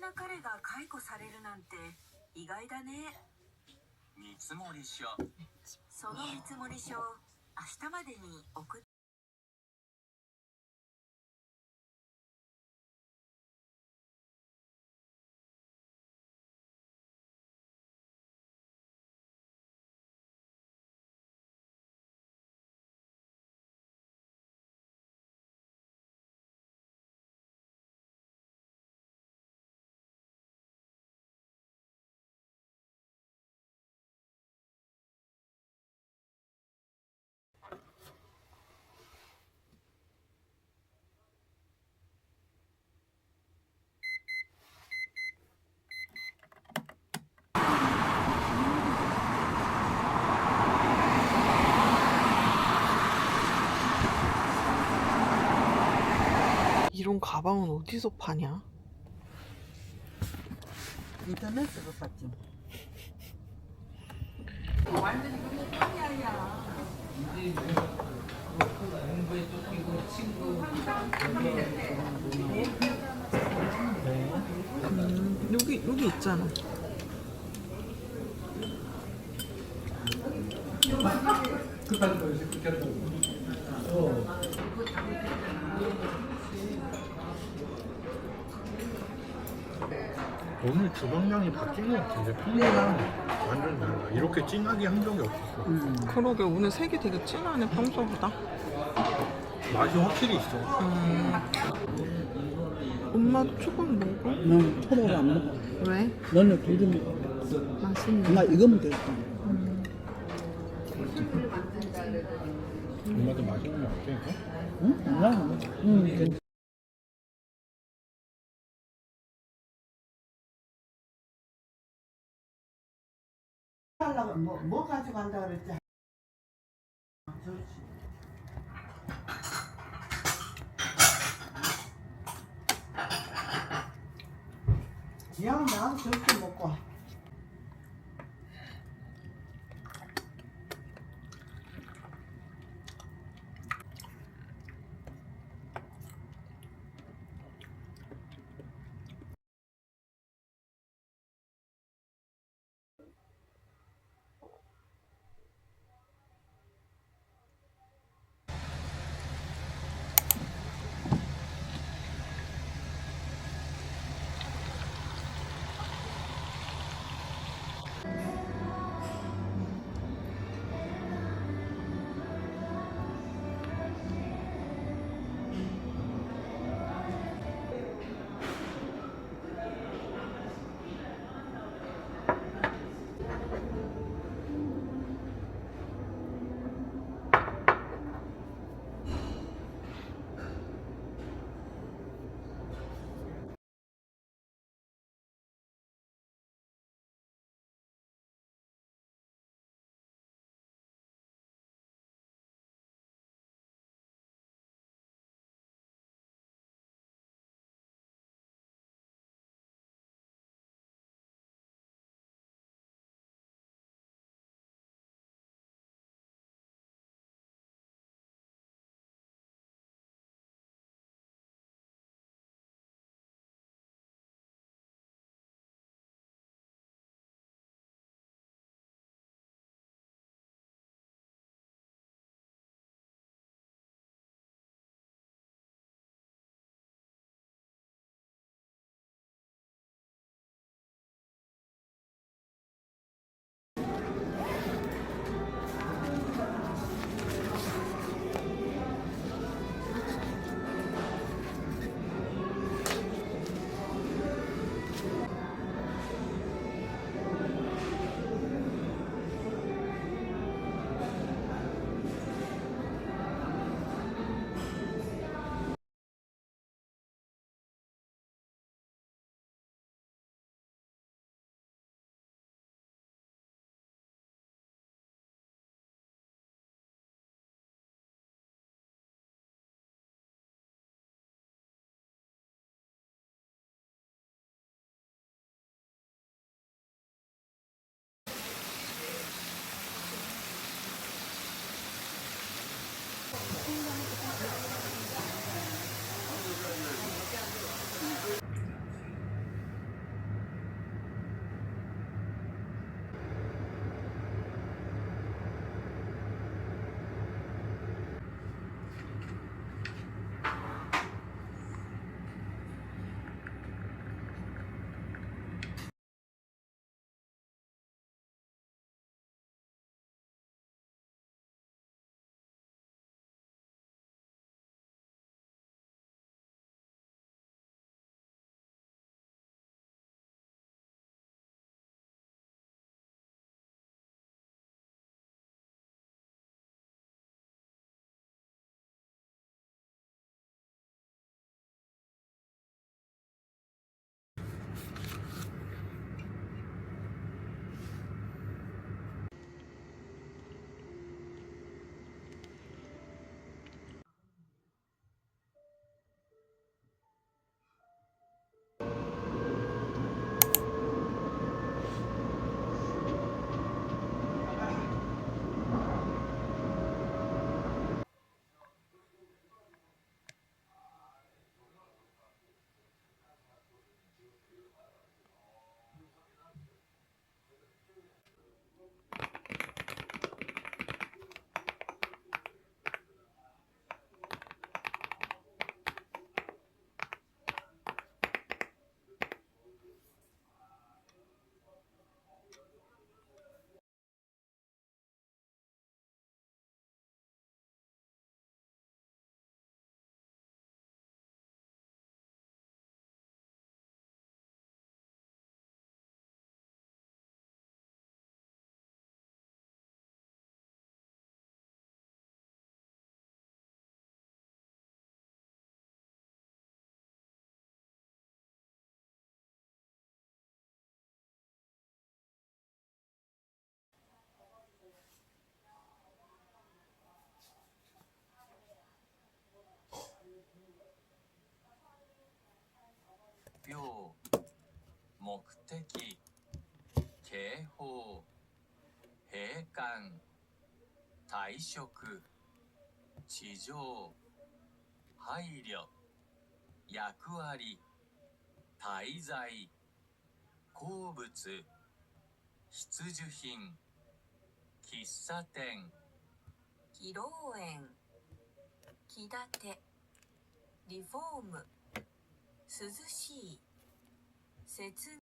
な彼が解雇されるなんて意外だね。見積書。その見積書を明日までに送って。이런 가방은 어디서 파냐? 인터넷으로 샀죠. 여기 있잖아. 오늘 주방장이 바뀐 것 같은데 평소랑 완전 달라. 이렇게 진하게 한 적이 없었어. 그러게 오늘 색이 되게 진하네 평소보다. 맛이 확실히 있어. 엄마도 조금 먹어? 난 초밥을 안 먹어. 왜? 너는 둘이 먹어. 맛있네. 엄마 이거면 되겠다. 엄마도 맛있는 거 같아 이거? 응? 응, 응. 하려고 뭐 가져간다 그랬지? 좋지. 야, 나도 저렇게 먹고 와. 表目的警報閉館退職地上配慮役割滞在鉱物必需品喫茶店披露宴気立てリフォーム涼しい節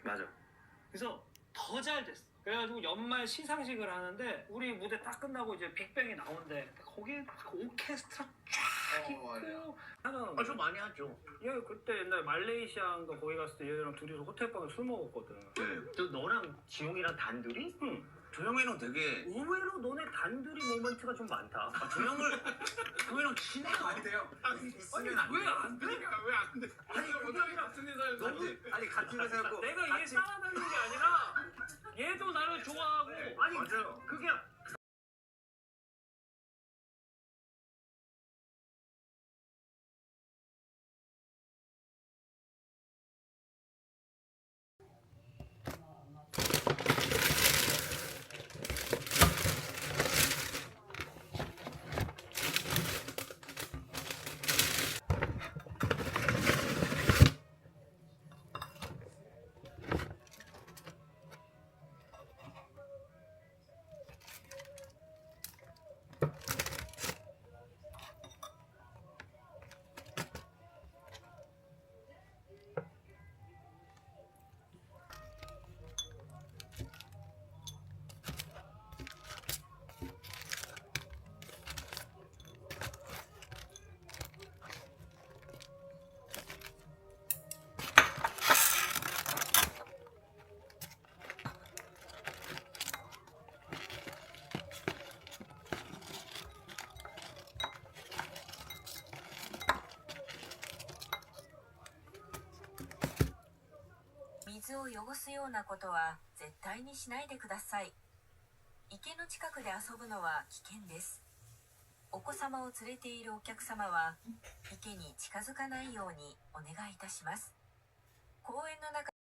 맞아. 그래서 더 잘 됐어. 그래가지고 연말 시상식을 하는데 우리 무대 딱 끝나고 이제 빅뱅이 나온대. 거기에 오케스트라 쫙 있고 나는 좀 많이 하죠. 얘 그때 옛날 말레이시아인가 거기 갔을 때 얘랑 둘이서 호텔방에서 술 먹었거든. 네. 또 너랑 지용이랑 단둘이? 응. 조영이는 되게 의외로 너네 단둘이 모멘트가 좀 많다. 조영이랑 친해가 안 돼요. 아니 왜안 돼? 왜안 돼? 아니 그게 같은 회사에서 아니 같은 회사고 내가 얘 따라다니는 게 아니라 얘도 나를 좋아하고 아니 맞아요. 그게水を汚すようなことは絶対にしないでください。池の近くで遊ぶのは危険です。お子様を連れているお客様は池に近づかないようにお願いいたします。公園の中